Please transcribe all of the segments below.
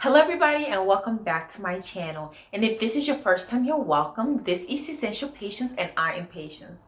Hello everybody and welcome back to my channel. And if this is your first time, you're welcome. This is Essential Patience and I am Patience.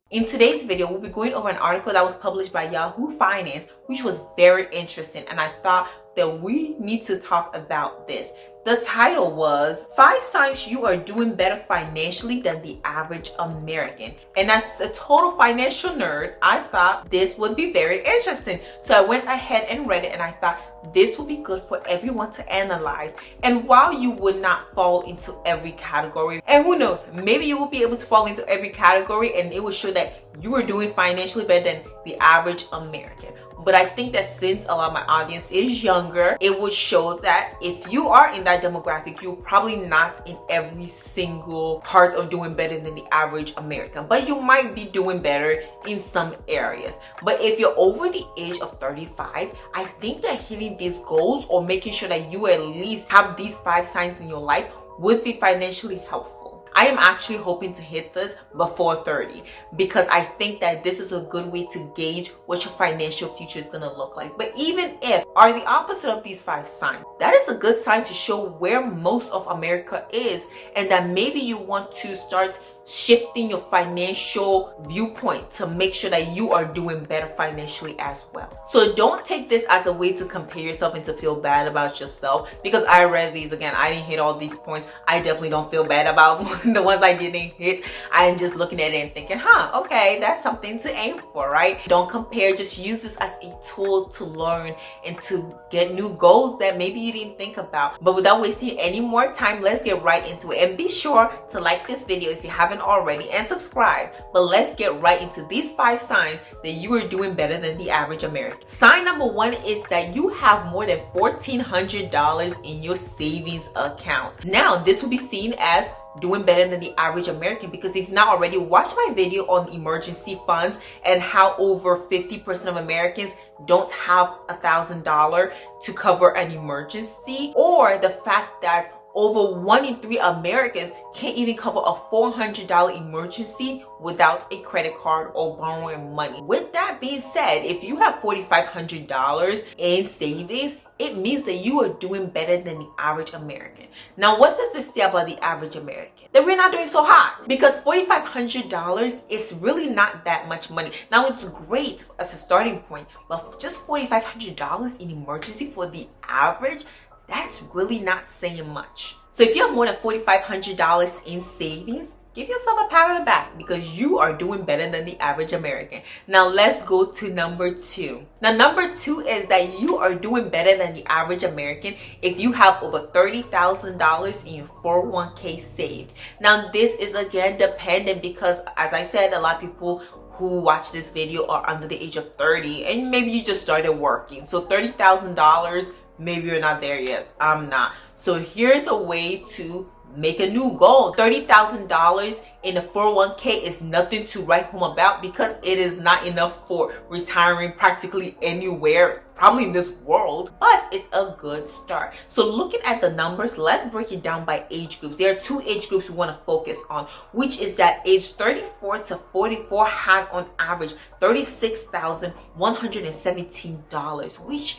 In today's video, we'll be going over an article that was published by Yahoo Finance, which was very interesting, and I thought that we need to talk about this. The title was 5 Signs You Are Doing Better Financially Than the Average American. And as a total financial nerd, I thought this would be very interesting. So I went ahead and read it, and I thought this would be good for everyone to analyze. And while you would not fall into every category, and who knows, maybe you will be able to fall into every category and it will show that you are doing financially better than the average American. But I think that since a lot of my audience is younger, it would show that if you are in that demographic, you're probably not in every single part of doing better than the average American, but you might be doing better in some areas. But if you're over the age of 35, I think that hitting these goals or making sure that you at least have these 5 signs in your life would be financially helpful. I am actually hoping to hit this before 30 because I think that this is a good way to gauge what your financial future is going to look like. But even if are the opposite of these 5 signs, that is a good sign to show where most of America is, and that maybe you want to start shifting your financial viewpoint to make sure that you are doing better financially as well. So don't take this as a way to compare yourself and to feel bad about yourself, because I read these again. I didn't hit all these points. I definitely don't feel bad about the ones I didn't hit. I'm just looking at it and thinking, okay, that's something to aim for, right? Don't compare. Just use this as a tool to learn and to get new goals that maybe you didn't think about. But without wasting any more time, let's get right into it. And be sure to like this video if you haven't already and subscribe. But let's get right into these 5 signs that you are doing better than the average American. Sign number 1 is that you have more than $1,400 in your savings account. Now, this will be seen as doing better than the average American, because if not already, watch my video on emergency funds and how over 50% of Americans don't have $1,000 to cover an emergency, or the fact that over 1 in 3 Americans can't even cover a $400 emergency without a credit card or borrowing money. With that being said, if you have $4,500 in savings, it means that you are doing better than the average American. Now, what does this say about the average American? That we're not doing so hot, because $4,500 is really not that much money. Now, it's great as a starting point, but just $4,500 in emergency for the average, that's really not saying much. So if you have more than $4,500 in savings, give yourself a pat on the back, because you are doing better than the average American. Now let's go to number 2. Now number 2 is that you are doing better than the average American if you have over $30,000 in your 401k saved. Now this is again dependent, because as I said, a lot of people who watch this video are under the age of 30, and maybe you just started working. So $30,000, maybe you're not there yet. I'm not. So here's a way to make a new goal. $30,000 in a 401k is nothing to write home about, because it is not enough for retiring practically anywhere, probably in this world, but it's a good start. So looking at the numbers, let's break it down by age groups. There are 2 age groups we want to focus on, which is that age 34 to 44 had on average $36,117, which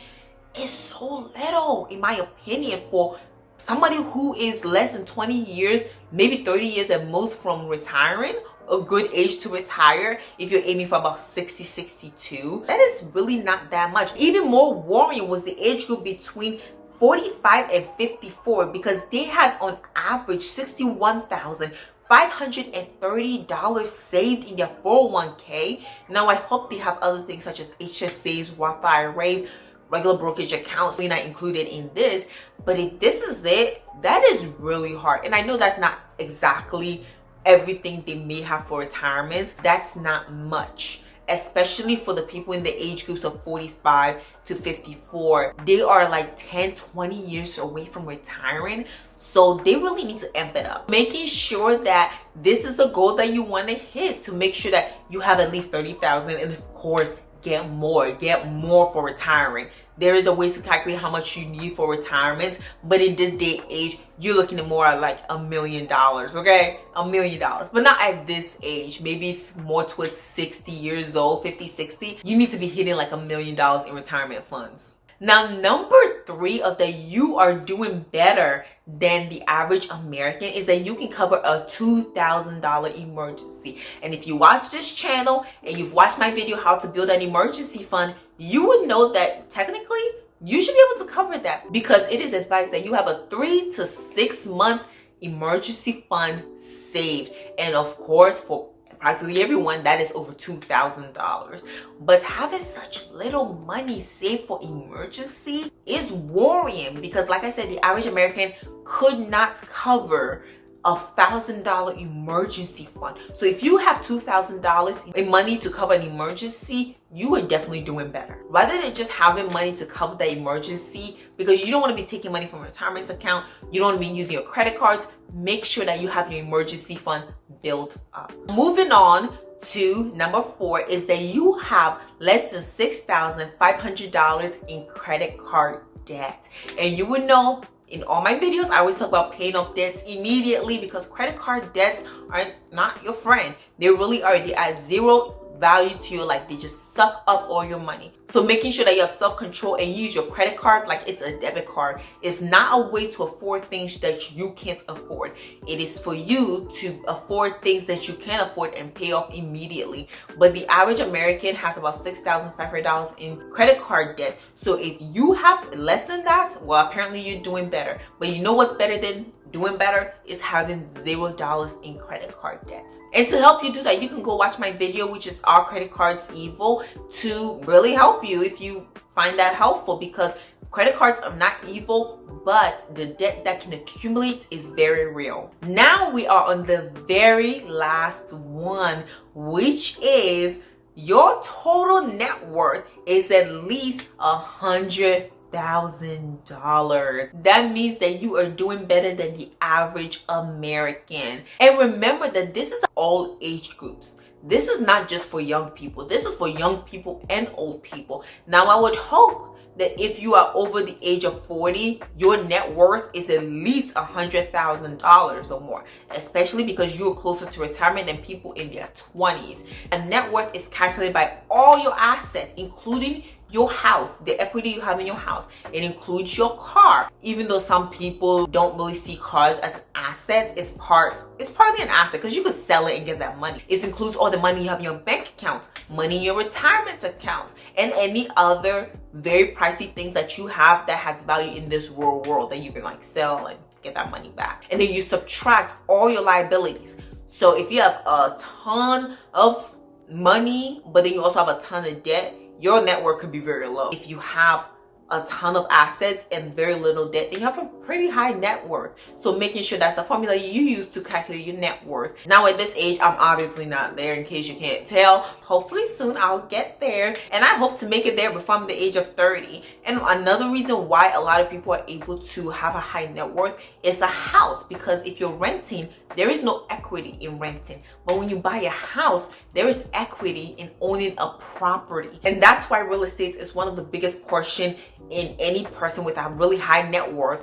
is so little in my opinion for somebody who is less than 20 years, maybe 30 years at most from retiring. A good age to retire if you're aiming for about 60, 62. That is really not that much. Even more worrying was the age group between 45 and 54, because they had on average $61,530 saved in their 401k. Now I hope they have other things such as HSAs, Roth IRAs, regular brokerage accounts, we're not included in this. But if this is it, that is really hard. And I know that's not exactly everything they may have for retirements. That's not much, especially for the people in the age groups of 45 to 54. They are like 10, 20 years away from retiring. So they really need to amp it up, making sure that this is a goal that you want to hit, to make sure that you have at least 30,000, and of course get more for retiring. there is a way to calculate how much you need for retirement, but in this day and age, you're looking at more like $1 million, okay? $1 million, but not at this age. Maybe more towards 60 years old, 50, 60, you need to be hitting like $1 million in retirement funds. Now, number 3 of that you are doing better than the average American is that you can cover a $2,000 emergency. And if you watch this channel and you've watched my video, how to build an emergency fund, you would know that technically you should be able to cover that, because it is advised that you have a 3 to 6 month emergency fund saved. And of course, for practically everyone, that is over $2,000. But having such little money saved for emergency is worrying, because like I said, the average American could not cover a $1,000 emergency fund. So if you have $2,000 in money to cover an emergency, you are definitely doing better. Rather than just having money to cover the emergency, because you don't want to be taking money from a retirement account, you don't want to be using your credit cards, make sure that you have your emergency fund built up. Moving on to number 4 is that you have less than $6,500 in credit card debt. And you would know, in all my videos, I always talk about paying off debts immediately, because credit card debts are not your friend. They really are. They add zero value to your life. They just suck up all your money. So making sure that you have self-control and use your credit card like it's a debit card is not a way to afford things that you can't afford. It is for you to afford things that you can afford and pay off immediately. But the average American has about $6,500 in credit card debt. So if you have less than that, well, apparently you're doing better. But you know what's better than doing better is having $0 in credit card debts. And to help you do that, you can go watch my video, which is Are Credit Cards Evil, to really help you if you find that helpful, because credit cards are not evil, but the debt that can accumulate is very real. Now we are on the very last one, which is your total net worth is at least $100,000. That means that you are doing better than the average American. And remember that this is all age groups. This is not just for young people. This is for young people and old people. Now, I would hope that if you are over the age of 40, your net worth is at least $100,000 or more, especially because you're closer to retirement than people in their 20s. A net worth is calculated by all your assets, including your house, the equity you have in your house. It includes your car. Even though some people don't really see cars as an asset, it's partly an asset, because you could sell it and get that money. It includes all the money you have in your bank account, money in your retirement account, and any other very pricey things that you have that has value in this real world that you can like sell and get that money back. And then you subtract all your liabilities. So if you have a ton of money, but then you also have a ton of debt, your net worth could be very low. If you have a ton of assets and very little debt, then you have a pretty high net worth. So making sure that's the formula you use to calculate your net worth. Now at this age, I'm obviously not there, in case you can't tell. Hopefully soon I'll get there, and I hope to make it there before I'm the age of 30. And another reason why a lot of people are able to have a high net worth is a house, because if you're renting, there is no equity in renting. But when you buy a house, there is equity in owning a property. And that's why real estate is one of the biggest portion in any person with a really high net worth,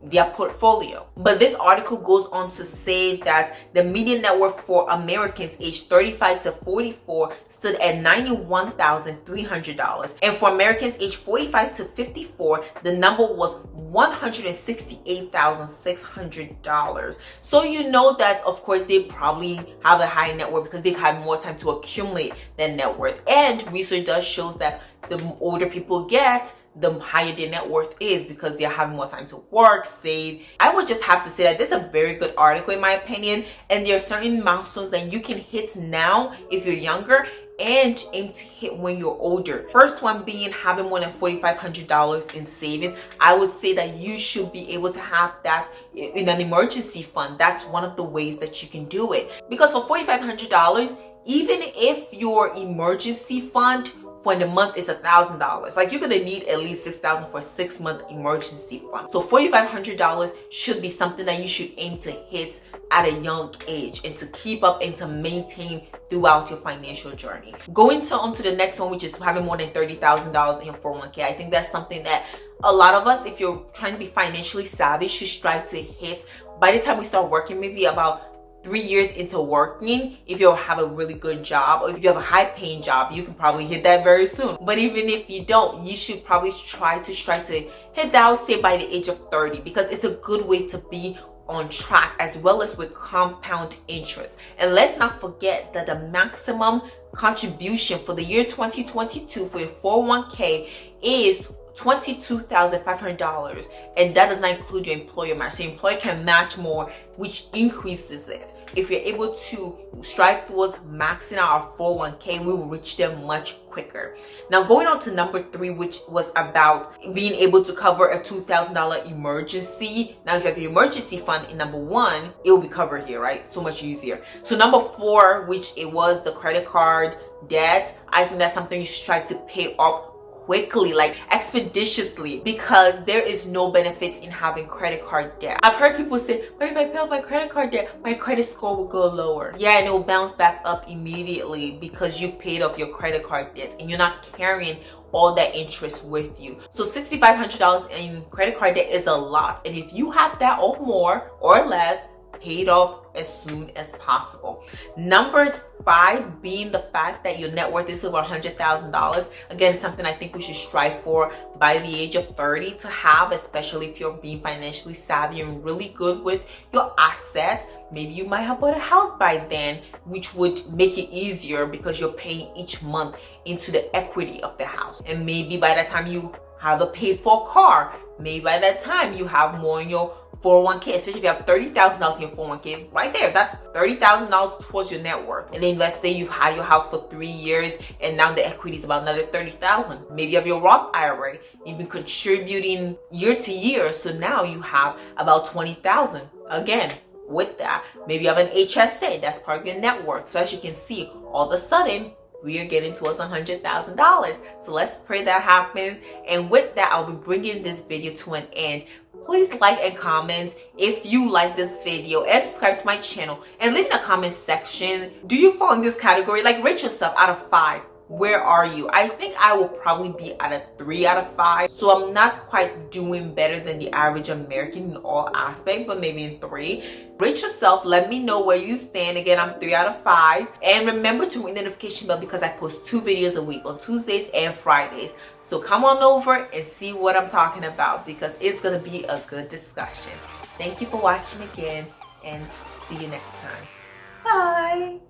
their portfolio. But this article goes on to say that the median net worth for Americans aged 35 to 44 stood at $91,300. And for Americans aged 45 to 54, the number was $168,600. So you know that, of course, they probably have a high net worth because they've had more time to accumulate their net worth. And research does shows that the older people get, the higher their net worth is, because they're having more time to work, save. I would just have to say that this is a very good article in my opinion, and there are certain milestones that you can hit now if you're younger and aim to hit when you're older. First one being having more than $4,500 in savings. I would say that you should be able to have that in an emergency fund. That's one of the ways that you can do it, because for $4,500, even if your emergency fund for the month is $1,000, like you're gonna need at least $6,000 for a 6-month emergency fund. So $4,500 should be something that you should aim to hit at a young age and to keep up and to maintain throughout your financial journey. Going on to the next one, which is having more than $30,000 in your 401k. I think that's something that a lot of us, if you're trying to be financially savvy, should strive to hit by the time we start working, maybe about 3 years into working. If you have a really good job, or if you have a high paying job, you can probably hit that very soon. But even if you don't, you should probably try to strive to hit that, I would say, by the age of 30, because it's a good way to be on track, as well as with compound interest. And let's not forget that the maximum contribution for the year 2022 for your 401k is $22,500, and that does not include your employer match. So your employer can match more, which increases it. If you're able to strive towards maxing out our 401k, we will reach them much quicker. Now, going on to number 3, which was about being able to cover a $2,000 emergency. Now, if you have your emergency fund in number 1, it will be covered here, right? So much easier. So number 4, which it was the credit card debt, I think that's something you should strive to pay off quickly, like expeditiously, because there is no benefit in having credit card debt. I've heard people say, but if I pay off my credit card debt, my credit score will go lower. Yeah, and it will bounce back up immediately because you've paid off your credit card debt and you're not carrying all that interest with you. So $6,500 in credit card debt is a lot, and if you have that or more or less, paid off as soon as possible. Number 5 being the fact that your net worth is over $100,000. Again, something I think we should strive for by the age of 30 to have, especially if you're being financially savvy and really good with your assets. Maybe you might have bought a house by then, which would make it easier because you're paying each month into the equity of the house. And maybe by the time you have a paid for car, maybe by that time you have more in your 401k, especially if you have $30,000 in your 401k. Right there, that's $30,000 towards your net worth. And then let's say you've had your house for 3 years and now the equity is about another $30,000. Maybe you have your Roth IRA, you've been contributing year to year, so now you have about $20,000. Again, with that, maybe you have an HSA, that's part of your net worth. So as you can see, all of a sudden we are getting towards $100,000. So let's pray that happens. And with that, I'll be bringing this video to an end. Please like and comment if you like this video, and subscribe to my channel, and leave in the comment section, do you fall in this category? Like, rate yourself out of 5. Where are you? I think I will probably be at a 3 out of 5. So I'm not quite doing better than the average American in all aspects, but maybe in 3. Rate yourself. Let me know where you stand. Again, I'm 3 out of 5. And remember to ring the notification bell because I post 2 videos a week on Tuesdays and Fridays. So come on over and see what I'm talking about, because it's going to be a good discussion. Thank you for watching again, and see you next time. Bye.